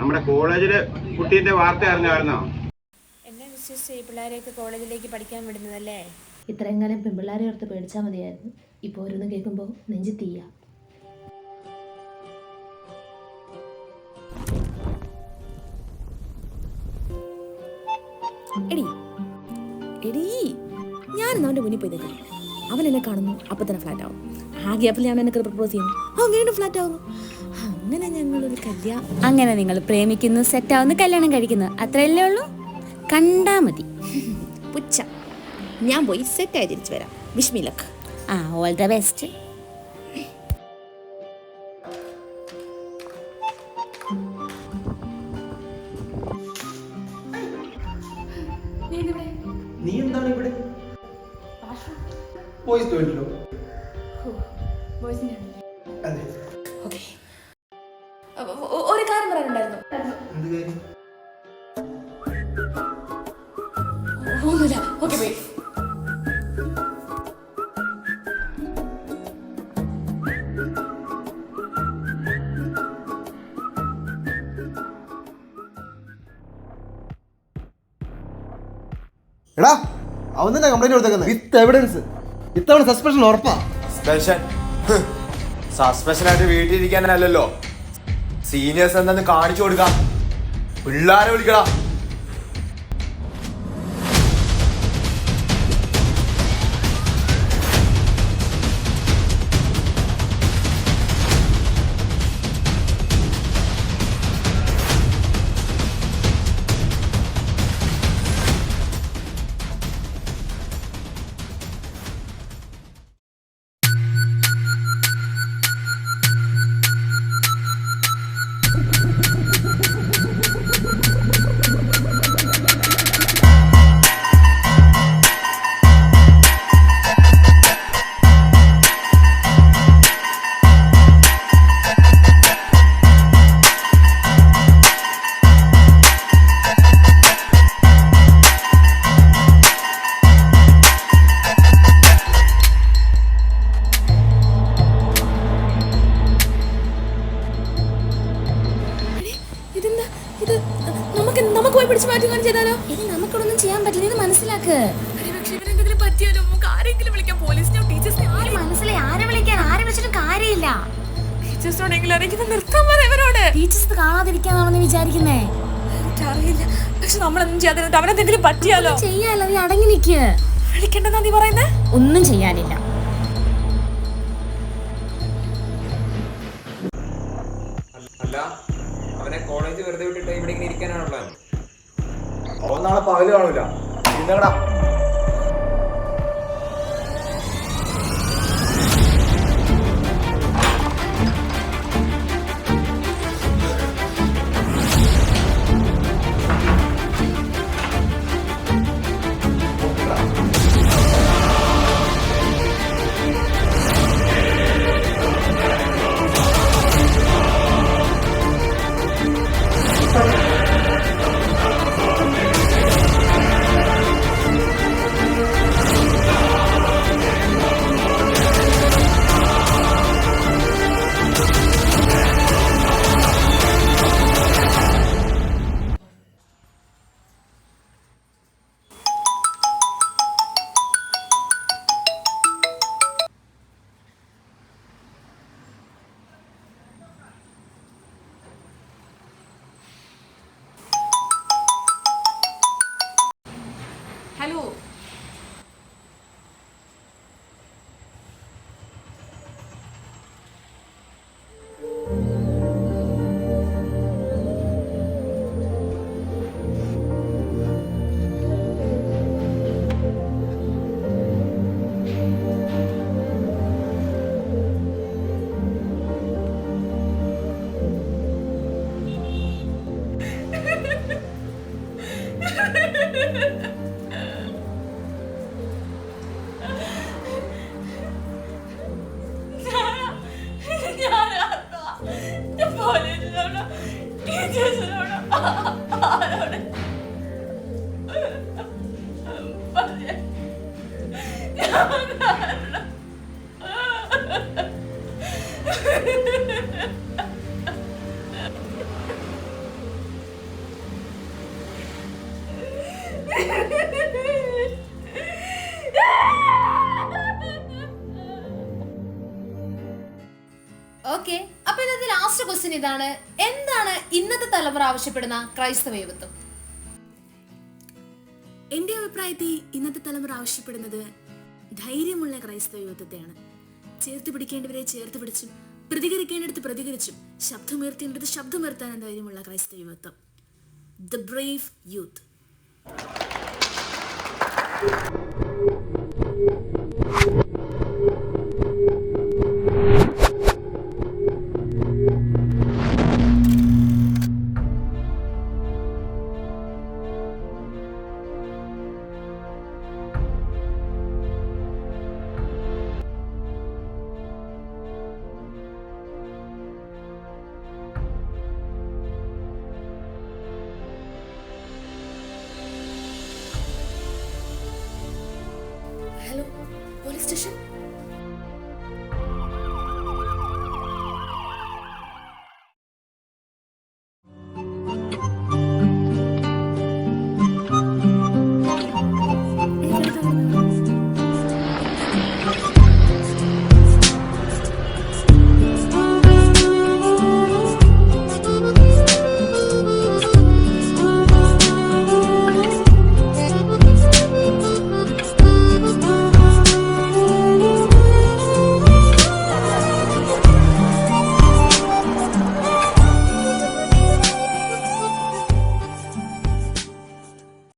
നമ്മുടെ കോളേജിലെ കുട്ടീന്റെ വാർത്ത അറിഞ്ഞായിരുന്നോ? എന്നെ വിശ്വസിച്ച് ഈ പിള്ളേരെയൊക്കെ കോളേജിലേക്ക് പഠിക്കാൻ വിടുന്നതല്ലേ? ഇത്രയും കാലം പെൺപിള്ളേരെ ഓർത്ത് പേടിച്ചാൽ മതിയായിരുന്നു. ഇപ്പോൾ ഓരോന്ന് കേൾക്കുമ്പോൾ നെഞ്ചി തീയ. ഞാനിന്ന് അവൻ്റെ മുന്നിൽ പോയി നിൽക്കുന്നു. അവൻ എന്നെ കാണുന്നു, അപ്പം തന്നെ ഫ്ലാറ്റ് ആവും. ആ ഗ്യാപ്പിൽ ഞാൻ എന്നെ പ്രപ്പോസ് ചെയ്യുന്നു, അവൻ വീണ്ടും ഫ്ലാറ്റ് ആവുന്നു. അങ്ങനെ ഞങ്ങളൊരു കല്യാണം. അങ്ങനെ നിങ്ങൾ പ്രേമിക്കുന്നു, സെറ്റാവുന്നു, കല്യാണം കഴിക്കുന്നു, അത്രയല്ലേ ഉള്ളൂ? കണ്ടാ മതി. പുച്ഛ. ഞാൻ പോയി സെറ്റായി തിരിച്ചു വരാം. Wish me luck. All the best. നീ എന്താണ് ഇവിടെ? ബോയ്സ് ടോയ്ലറ്റിലോ? അതെ. ഒരു കാര്യം പറയാനുണ്ടായിരുന്നു. എന്ത് കാര്യം? ഒന്നുമില്ല. Okay bye. എടാ, അവൻ തന്നെ കംപ്ലൈന്റ് കൊടുത്തേക്കുന്നത് വിത്ത് എവിഡൻസ്. ഇത്തവണ സസ്പെൻഷൻ ഉറപ്പാ. സസ്പെൻഷൻ ആയിട്ട് വീട്ടിലിരിക്കാനല്ലോ, സീനിയേഴ്സ് എന്താന്ന് കാണിച്ചു കൊടുക്കാം. പിള്ളാരെ വിളിക്കടാ. നമുക്കൊന്നും ചെയ്യാൻ പറ്റില്ല. ഇത് മനസ്സിലാക്ക്. മനസ്സിലായി. ആരെ വിളിക്കാൻ? ആരെ വിളിച്ചിട്ടും കാര്യമില്ല. ടീച്ചേഴ്സ് കാണാതിരിക്കാന്നാണെന്ന് വിചാരിക്കുന്നേ? അറിയില്ല, പക്ഷെ നമ്മളൊന്നും ചെയ്യാതെ അവനെന്തെങ്കിലും പറ്റിയാലോ? ചെയ്യാലോ. നീ അടങ്ങി നിക്ക്. വിളിക്കണ്ടെന്നാ നീ പറയുന്നേ? ഒന്നും ചെയ്യാനില്ല. അല്ല, അവനെ കോളേജ് വെറുതെ വിട്ടിട്ട് ഇവിടെ ഇങ്ങനെ ഇരിക്കാനാണുള്ളത്. അവൻ നാളെ പകല് കാണൂല. ഇന്നടാ ഹലോ. ഓക്കെ, അപ്പൊ ഇന്നത്തെ ലാസ്റ്റ് ക്വസ്റ്റ്യൻ ഇതാണ്. എന്താണ് ഇന്നത്തെ തലമുറ ആവശ്യപ്പെടുന്ന ക്രൈസ്തവ യുവത്വം? എൻ്റെ അഭിപ്രായത്തിൽ ഇന്നത്തെ തലമുറ ആവശ്യപ്പെടുന്നത് ധൈര്യമുള്ള ക്രൈസ്തവ യുവത്വത്തെയാണ്. ചേർത്ത് പിടിക്കേണ്ടവരെ ചേർത്ത് പിടിച്ചും പ്രതികരിക്കേണ്ടടുത്ത് പ്രതികരിച്ചും ശബ്ദമുയർത്തേണ്ടടുത്ത് ശബ്ദമുയർത്താൻ ധൈര്യമുള്ള ക്രൈസ്തവ യുവത്വം. The Brave youth. Hello, police station.